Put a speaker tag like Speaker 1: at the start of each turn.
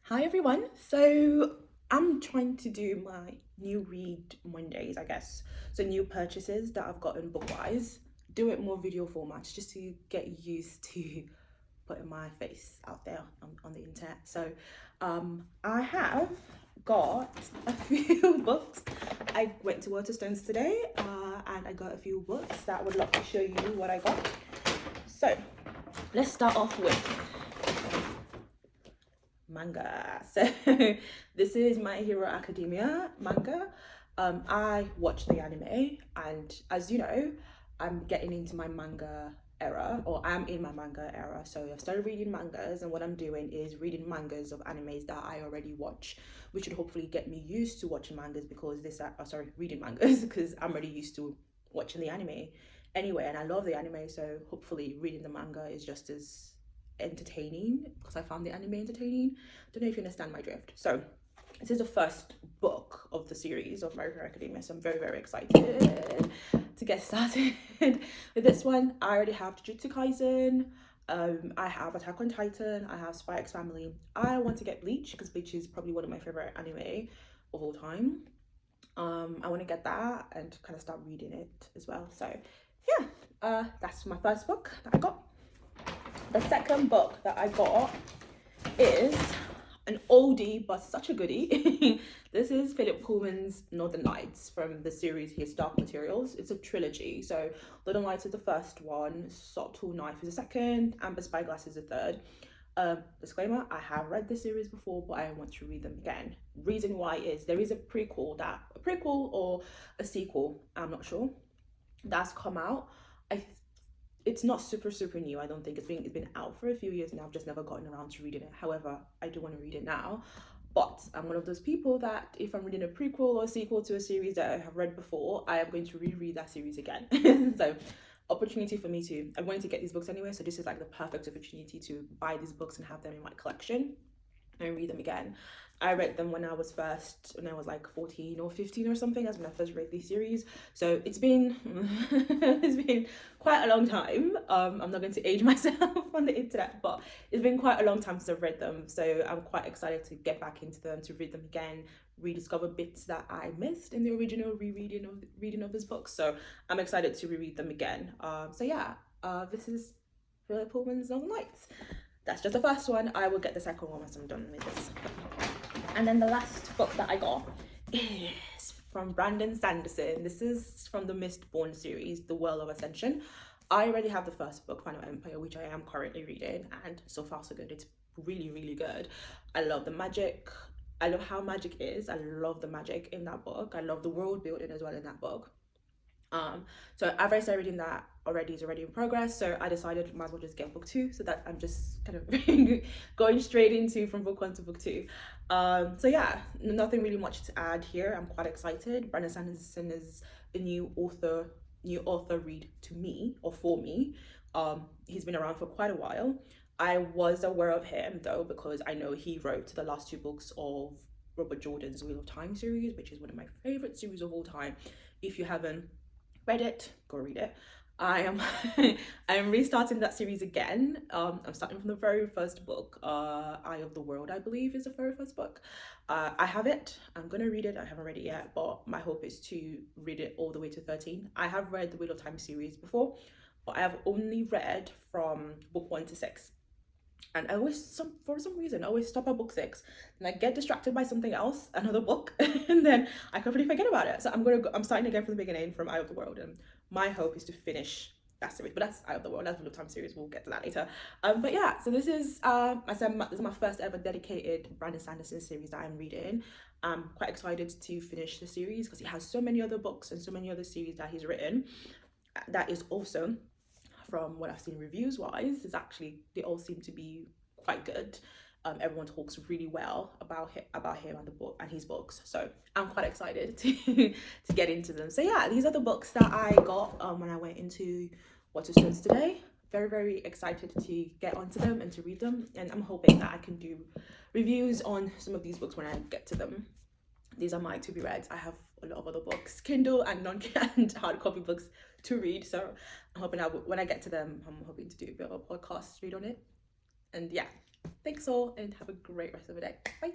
Speaker 1: Hi everyone. So I'm trying to do my new read Mondays, I guess. So new purchases that I've gotten book-wise. Do it more video formats just to get used to putting my face out there on the internet. So I have got a few books. I went to Waterstones today and I got a few books that I would love to show you what I got. So let's start off with manga. So this is My Hero Academia manga. I watched the anime, and as you know, I'm getting into my manga era, or I'm in my manga era. So I've started reading mangas, and what I'm doing is reading mangas of animes that I already watch, which should hopefully get me used to watching mangas because reading mangas because I'm already used to watching the anime anyway, and I love the anime. So hopefully, reading the manga is just as entertaining because I found the anime entertaining. Don't know if you understand my drift. So this is the first book of the series of My Hero Academia, so I'm very, very excited to get started with this one. I already have Jujutsu Kaisen, I have Attack on Titan, I have Spy X Family. I want to get Bleach because Bleach is probably one of my favorite anime of all time. I want to get that and kind of start reading it as well. So yeah, that's my first book that I got. The second book that I got is an oldie but such a goodie. This is Philip Pullman's Northern Lights from the series His Dark Materials. It's a trilogy. So Northern Lights is the first one, Subtle Knife is the second, Amber Spyglass is the third. Disclaimer, I have read this series before, but I want to read them again. Reason why is there is a prequel or a sequel, I'm not sure, that's come out. It's not super new. I don't think it's been out for a few years now. I've just never gotten around to reading it. However, I do want to read it now. But I'm one of those people that if I'm reading a prequel or a sequel to a series that I have read before, I am going to reread that series again. So opportunity for me to, I'm going to get these books anyway, so this is like the perfect opportunity to buy these books and have them in my collection and read them again. I read them when I was like 14 or 15 or something. That's when I first read these series. So it's been it's been quite a long time. I'm not going to age myself on the internet, but it's been quite a long time since I've read them. So I'm quite excited to get back into them, to read them again, rediscover bits that I missed in the original reading of this book. So I'm excited to reread them again. So yeah, this is Philip Pullman's Northern Lights. That's just the first one. I will get the second one once I'm done with this. And then the last book that I got is from Brandon Sanderson. This is from the Mistborn series, The Well of Ascension. I already have the first book, Final Empire, which I am currently reading, and so far so good. It's really, really good. I love the magic. I love how magic is. I love the magic in that book. I love the world building as well in that book. So I've already started reading that already, is already in progress, so I decided might as well just get book 2, so that I'm just kind of going straight into from book 1 to book 2. So yeah, nothing really much to add here. I'm quite excited. Brandon Sanderson is a new author read to me, or for me. He's been around for quite a while. I was aware of him though because I know he wrote the last 2 books of Robert Jordan's Wheel of Time series, which is one of my favorite series of all time. If you haven't read it, go read it. I'm restarting that series again. I'm starting from the very first book. Eye of the World, I believe, is the very first book. I have it. I'm gonna read it. I haven't read it yet, but my hope is to read it all the way to 13. I have read the Wheel of Time series before, but I have only read from book 1 to 6. And I always, for some reason, I always stop at book 6, and I get distracted by something else, another book, and then I completely forget about it. So I'm starting again from the beginning, from Eye of the World, and my hope is to finish that series. But that's Eye of the World. That's Wheel of Time series. We'll get to that later. But yeah, so this is this is my first ever dedicated Brandon Sanderson series that I'm reading. I'm quite excited to finish the series because he has so many other books and so many other series that he's written. That is also, from what I've seen reviews wise, is actually, they all seem to be quite good. Everyone talks really well about him and the book and his books, so I'm quite excited to get into them. So yeah, these are the books that I got when I went into Waterstones today. Very, very excited to get onto them and to read them, and I'm hoping that I can do reviews on some of these books when I get to them. These are my to be reads. I have a lot of other books, Kindle and and hard copy books to read, so I'm hoping when I get to them, I'm hoping to do a bit of a podcast read on it. And yeah, Thanks all, and have a great rest of the day. Bye.